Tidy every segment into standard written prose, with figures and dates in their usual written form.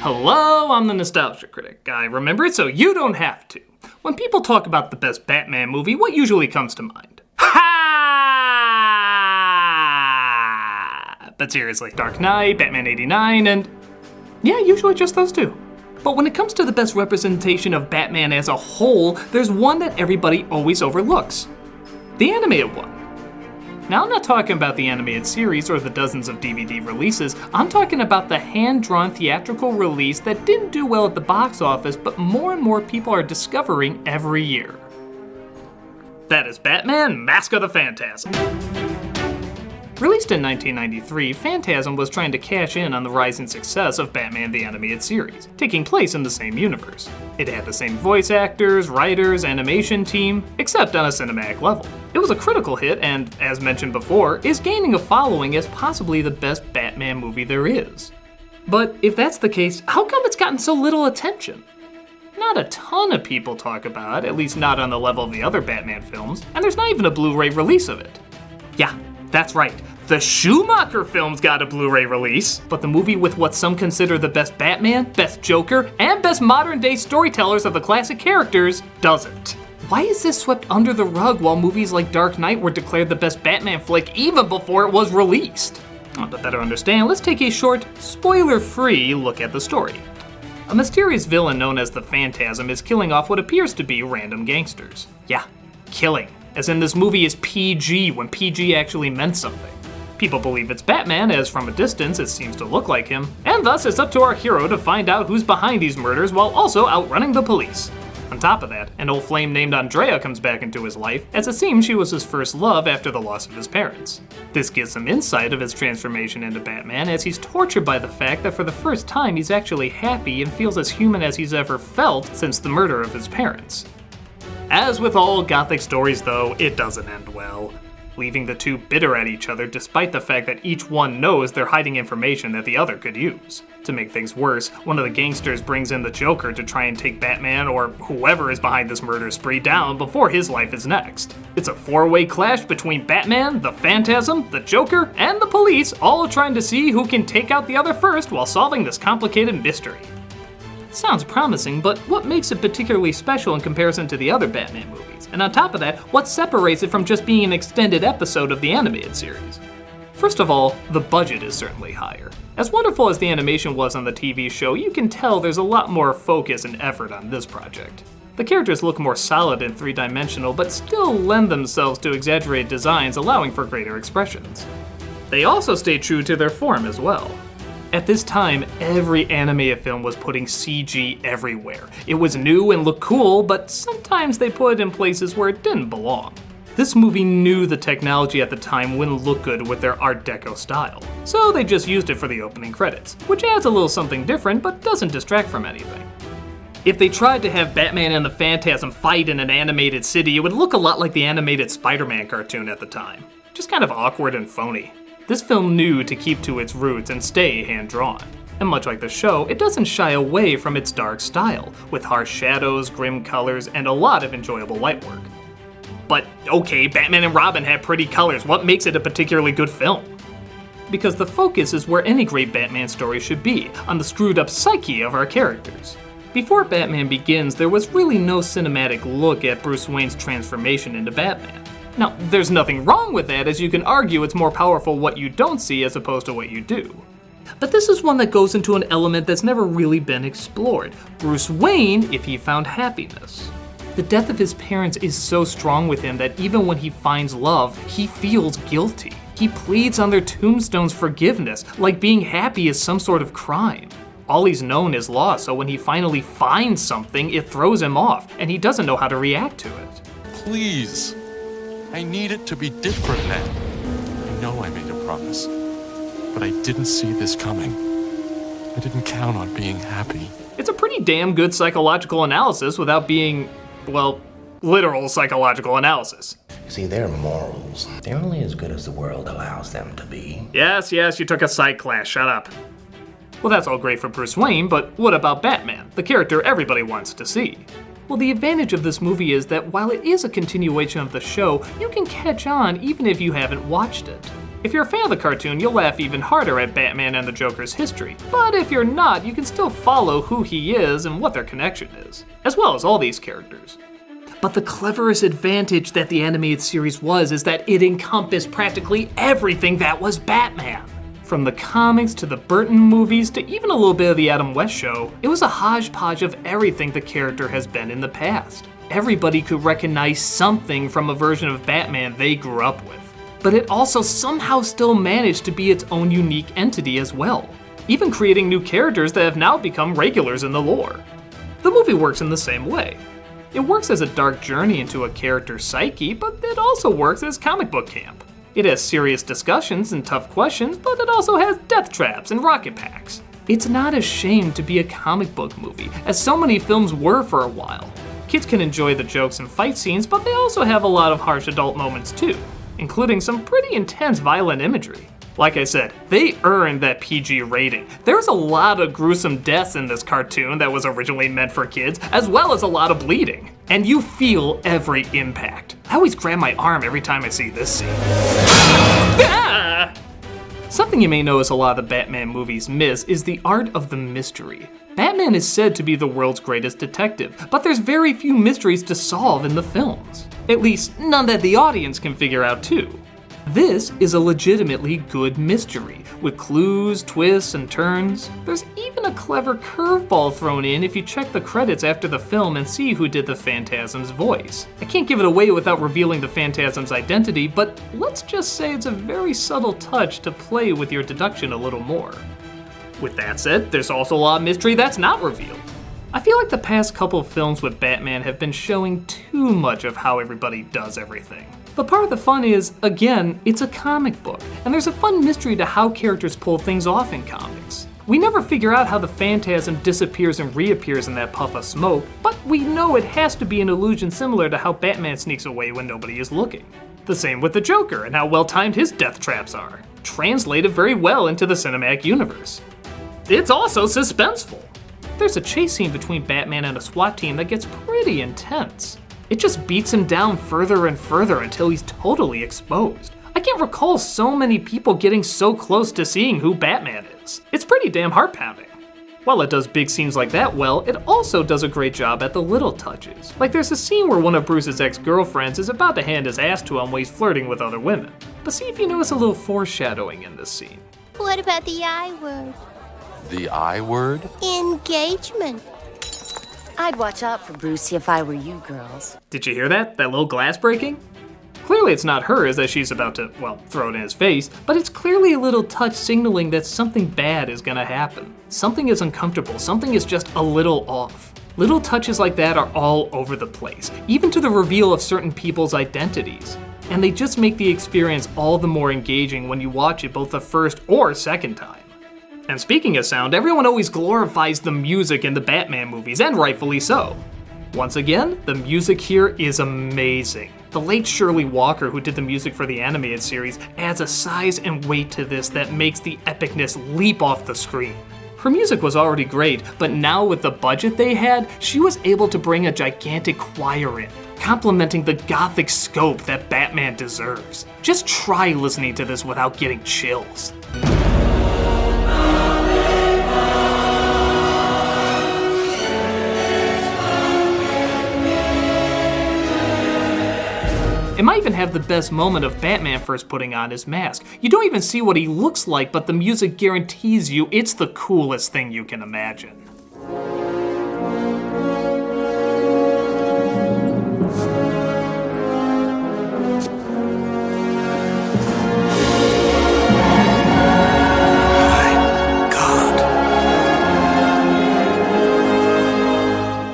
Hello, I'm the Nostalgia Critic. I remember it so you don't have to. When people talk about the best Batman movie, what usually comes to mind? Ha! But seriously, Dark Knight, Batman 89, and yeah, usually just those two. But when it comes to the best representation of Batman as a whole, there's one that everybody always overlooks. The animated one. Now, I'm not talking about the animated series or the dozens of DVD releases. I'm talking about the hand-drawn theatrical release that didn't do well at the box office, but more and more people are discovering every year. That is Batman, Mask of the Phantasm. Released in 1993, Phantasm was trying to cash in on the rising success of Batman the Animated Series, taking place in the same universe. It had the same voice actors, writers, animation team, except on a cinematic level. It was a critical hit and, as mentioned before, is gaining a following as possibly the best Batman movie there is. But if that's the case, how come it's gotten so little attention? Not a ton of people talk about it, at least not on the level of the other Batman films, and there's not even a Blu-ray release of it. Yeah, that's right. The Schumacher films got a Blu-ray release, but the movie with what some consider the best Batman, best Joker, and best modern-day storytellers of the classic characters doesn't. Why is this swept under the rug while movies like Dark Knight were declared the best Batman flick even before it was released? Well, to better understand, let's take a short, spoiler-free look at the story. A mysterious villain known as the Phantasm is killing off what appears to be random gangsters. Yeah, killing. As in, this movie is PG when PG actually meant something. People believe it's Batman, as from a distance it seems to look like him, and thus it's up to our hero to find out who's behind these murders while also outrunning the police. On top of that, an old flame named Andrea comes back into his life, as it seems she was his first love after the loss of his parents. This gives some insight of his transformation into Batman, as he's tortured by the fact that for the first time he's actually happy and feels as human as he's ever felt since the murder of his parents. As with all Gothic stories though, it doesn't end well, leaving the two bitter at each other despite the fact that each one knows they're hiding information that the other could use. To make things worse, one of the gangsters brings in the Joker to try and take Batman or whoever is behind this murder spree down before his life is next. It's a four-way clash between Batman, the Phantasm, the Joker, and the police, all trying to see who can take out the other first while solving this complicated mystery. Sounds promising, but what makes it particularly special in comparison to the other Batman movies? And on top of that, what separates it from just being an extended episode of the animated series? First of all, the budget is certainly higher. As wonderful as the animation was on the TV show, you can tell there's a lot more focus and effort on this project. The characters look more solid and three-dimensional, but still lend themselves to exaggerated designs allowing for greater expressions. They also stay true to their form as well. At this time, every animated film was putting CG everywhere. It was new and looked cool, but sometimes they put it in places where it didn't belong. This movie knew the technology at the time wouldn't look good with their Art Deco style, so they just used it for the opening credits, which adds a little something different but doesn't distract from anything. If they tried to have Batman and the Phantasm fight in an animated city, it would look a lot like the animated Spider-Man cartoon at the time. Just kind of awkward and phony. This film knew to keep to its roots and stay hand-drawn. And much like the show, it doesn't shy away from its dark style, with harsh shadows, grim colors, and a lot of enjoyable light work. But okay, Batman and Robin have pretty colors. What makes it a particularly good film? Because the focus is where any great Batman story should be, on the screwed-up psyche of our characters. Before Batman Begins, there was really no cinematic look at Bruce Wayne's transformation into Batman. Now, there's nothing wrong with that, as you can argue it's more powerful what you don't see as opposed to what you do. But this is one that goes into an element that's never really been explored. Bruce Wayne, if he found happiness. The death of his parents is so strong with him that even when he finds love, he feels guilty. He pleads on their tombstones forgiveness, like being happy is some sort of crime. All he's known is loss, so when he finally finds something, it throws him off, and he doesn't know how to react to it. Please. I need it to be different now. I know I made a promise, but I didn't see this coming. I didn't count on being happy. It's a pretty damn good psychological analysis without being, well, literal psychological analysis. See, their morals, they're only as good as the world allows them to be. Yes, you took a psych class, shut up. Well, that's all great for Bruce Wayne, but what about Batman, the character everybody wants to see? Well, the advantage of this movie is that while it is a continuation of the show, you can catch on even if you haven't watched it. If you're a fan of the cartoon, you'll laugh even harder at Batman and the Joker's history. But if you're not, you can still follow who he is and what their connection is, as well as all these characters. But the cleverest advantage that the animated series was is that it encompassed practically everything that was Batman. From the comics to the Burton movies to even a little bit of the Adam West show, it was a hodgepodge of everything the character has been in the past. Everybody could recognize something from a version of Batman they grew up with. But it also somehow still managed to be its own unique entity as well, even creating new characters that have now become regulars in the lore. The movie works in the same way. It works as a dark journey into a character's psyche, but it also works as comic book camp. It has serious discussions and tough questions, but it also has death traps and rocket packs. It's not ashamed to be a comic book movie, as so many films were for a while. Kids can enjoy the jokes and fight scenes, but they also have a lot of harsh adult moments too, including some pretty intense violent imagery. Like I said, they earned that PG rating. There's a lot of gruesome deaths in this cartoon that was originally meant for kids, as well as a lot of bleeding. And you feel every impact. I always grab my arm every time I see this scene. Ah! Something you may notice a lot of the Batman movies miss is the art of the mystery. Batman is said to be the world's greatest detective, but there's very few mysteries to solve in the films. At least, none that the audience can figure out too. This is a legitimately good mystery, with clues, twists, and turns. There's even a clever curveball thrown in if you check the credits after the film and see who did the Phantasm's voice. I can't give it away without revealing the Phantasm's identity, but let's just say it's a very subtle touch to play with your deduction a little more. With that said, there's also a lot of mystery that's not revealed. I feel like the past couple of films with Batman have been showing too much of how everybody does everything. But part of the fun is, again, it's a comic book, and there's a fun mystery to how characters pull things off in comics. We never figure out how the Phantasm disappears and reappears in that puff of smoke, but we know it has to be an illusion similar to how Batman sneaks away when nobody is looking. The same with the Joker and how well-timed his death traps are, translated very well into the cinematic universe. It's also suspenseful. There's a chase scene between Batman and a SWAT team that gets pretty intense. It just beats him down further and further until he's totally exposed. I can't recall so many people getting so close to seeing who Batman is. It's pretty damn heart-pounding. While it does big scenes like that well, it also does a great job at the little touches. Like there's a scene where one of Bruce's ex-girlfriends is about to hand his ass to him while he's flirting with other women. But see if you notice a little foreshadowing in this scene. What about the I word? The I word? Engagement. I'd watch out for Brucey if I were you girls. Did you hear that? That little glass breaking? Clearly it's not hers that she's about to, well, throw it in his face, but it's clearly a little touch signaling that something bad is gonna happen. Something is uncomfortable, something is just a little off. Little touches like that are all over the place, even to the reveal of certain people's identities. And they just make the experience all the more engaging when you watch it both the first or second time. And speaking of sound, everyone always glorifies the music in the Batman movies, and rightfully so. Once again, the music here is amazing. The late Shirley Walker, who did the music for the animated series, adds a size and weight to this that makes the epicness leap off the screen. Her music was already great, but now with the budget they had, she was able to bring a gigantic choir in, complementing the gothic scope that Batman deserves. Just try listening to this without getting chills. It might even have the best moment of Batman first putting on his mask. You don't even see what he looks like, but the music guarantees you it's the coolest thing you can imagine.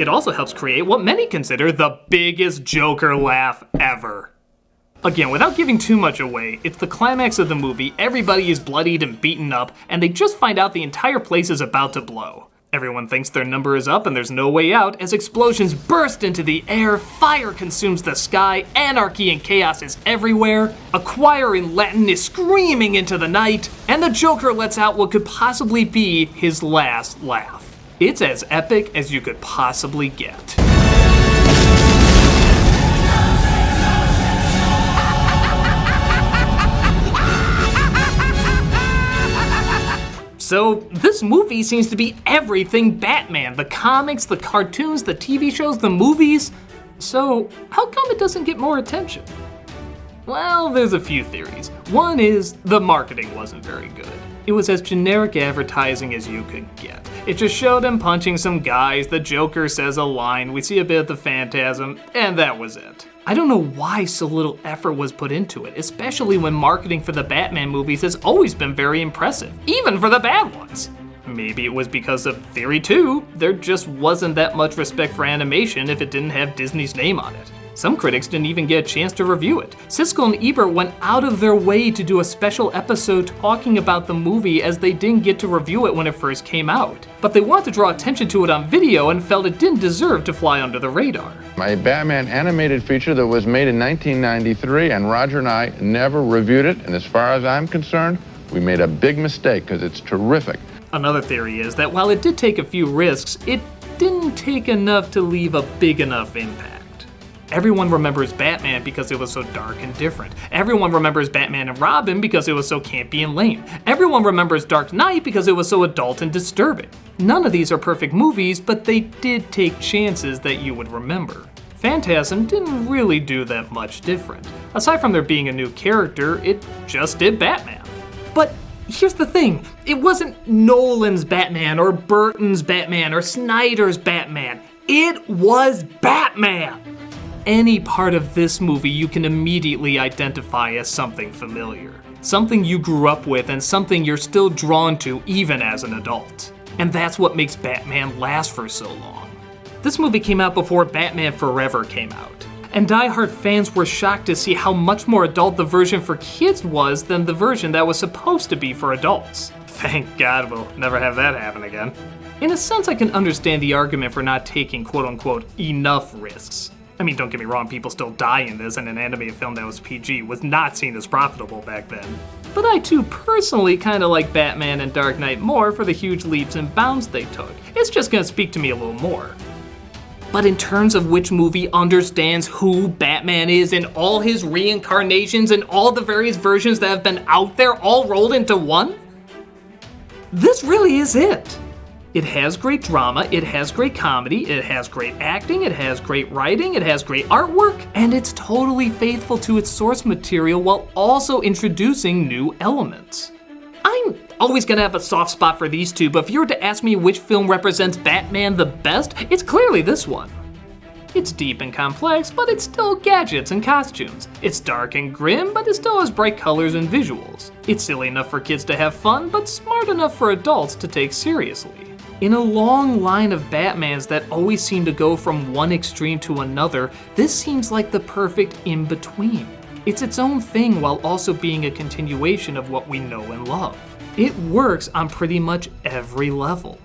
It also helps create what many consider the biggest Joker laugh ever. Again, without giving too much away, it's the climax of the movie, everybody is bloodied and beaten up, and they just find out the entire place is about to blow. Everyone thinks their number is up and there's no way out as explosions burst into the air, fire consumes the sky, anarchy and chaos is everywhere, a choir in Latin is screaming into the night, and the Joker lets out what could possibly be his last laugh. It's as epic as you could possibly get. So this movie seems to be everything Batman. The comics, the cartoons, the TV shows, the movies. So how come it doesn't get more attention? Well, there's a few theories. One is the marketing wasn't very good. It was as generic advertising as you could get. It just showed him punching some guys, the Joker says a line, we see a bit of the Phantasm, and that was it. I don't know why so little effort was put into it, especially when marketing for the Batman movies has always been very impressive, even for the bad ones. Maybe it was because of Theory 2, there just wasn't that much respect for animation if it didn't have Disney's name on it. Some critics didn't even get a chance to review it. Siskel and Ebert went out of their way to do a special episode talking about the movie as they didn't get to review it when it first came out. But they wanted to draw attention to it on video and felt it didn't deserve to fly under the radar. A Batman animated feature that was made in 1993, and Roger and I never reviewed it, and as far as I'm concerned, we made a big mistake because it's terrific. Another theory is that while it did take a few risks, it didn't take enough to leave a big enough impact. Everyone remembers Batman because it was so dark and different. Everyone remembers Batman and Robin because it was so campy and lame. Everyone remembers Dark Knight because it was so adult and disturbing. None of these are perfect movies, but they did take chances that you would remember. Phantasm didn't really do that much different. Aside from there being a new character, it just did Batman. But here's the thing, it wasn't Nolan's Batman or Burton's Batman or Snyder's Batman. It was Batman! Any part of this movie you can immediately identify as something familiar. Something you grew up with and something you're still drawn to even as an adult. And that's what makes Batman last for so long. This movie came out before Batman Forever came out. And die-hard fans were shocked to see how much more adult the version for kids was than the version that was supposed to be for adults. Thank God we'll never have that happen again. In a sense, I can understand the argument for not taking quote-unquote enough risks. I mean, don't get me wrong, people still die in this, and an animated film that was PG was not seen as profitable back then. But I too personally kinda like Batman and Dark Knight more for the huge leaps and bounds they took. It's just gonna speak to me a little more. But in terms of which movie understands who Batman is in all his reincarnations and all the various versions that have been out there all rolled into one, this really is it. It has great drama, it has great comedy, it has great acting, it has great writing, it has great artwork, and it's totally faithful to its source material while also introducing new elements. I'm always gonna have a soft spot for these two, but if you were to ask me which film represents Batman the best, it's clearly this one. It's deep and complex, but it's still gadgets and costumes. It's dark and grim, but it still has bright colors and visuals. It's silly enough for kids to have fun, but smart enough for adults to take seriously. In a long line of Batmans that always seem to go from one extreme to another, this seems like the perfect in-between. It's its own thing while also being a continuation of what we know and love. It works on pretty much every level.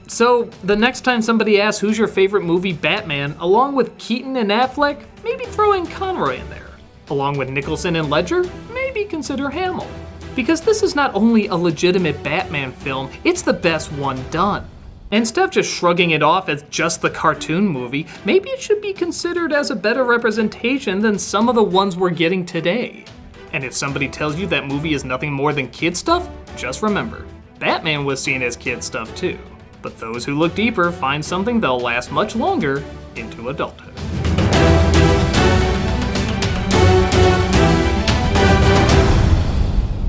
So, the next time somebody asks who's your favorite movie Batman, along with Keaton and Affleck, maybe throw in Conroy in there. Along with Nicholson and Ledger, maybe consider Hamill. Because this is not only a legitimate Batman film, it's the best one done. Instead of just shrugging it off as just the cartoon movie, maybe it should be considered as a better representation than some of the ones we're getting today. And if somebody tells you that movie is nothing more than kid stuff, just remember, Batman was seen as kid stuff too. But those who look deeper find something that'll last much longer into adulthood.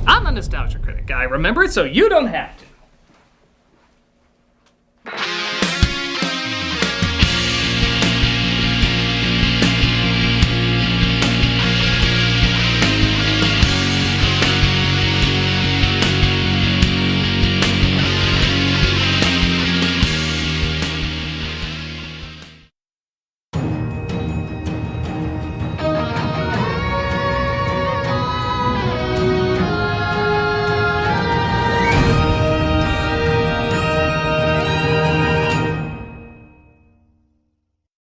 I'm a nostalgia critic, I remember it so you don't have to.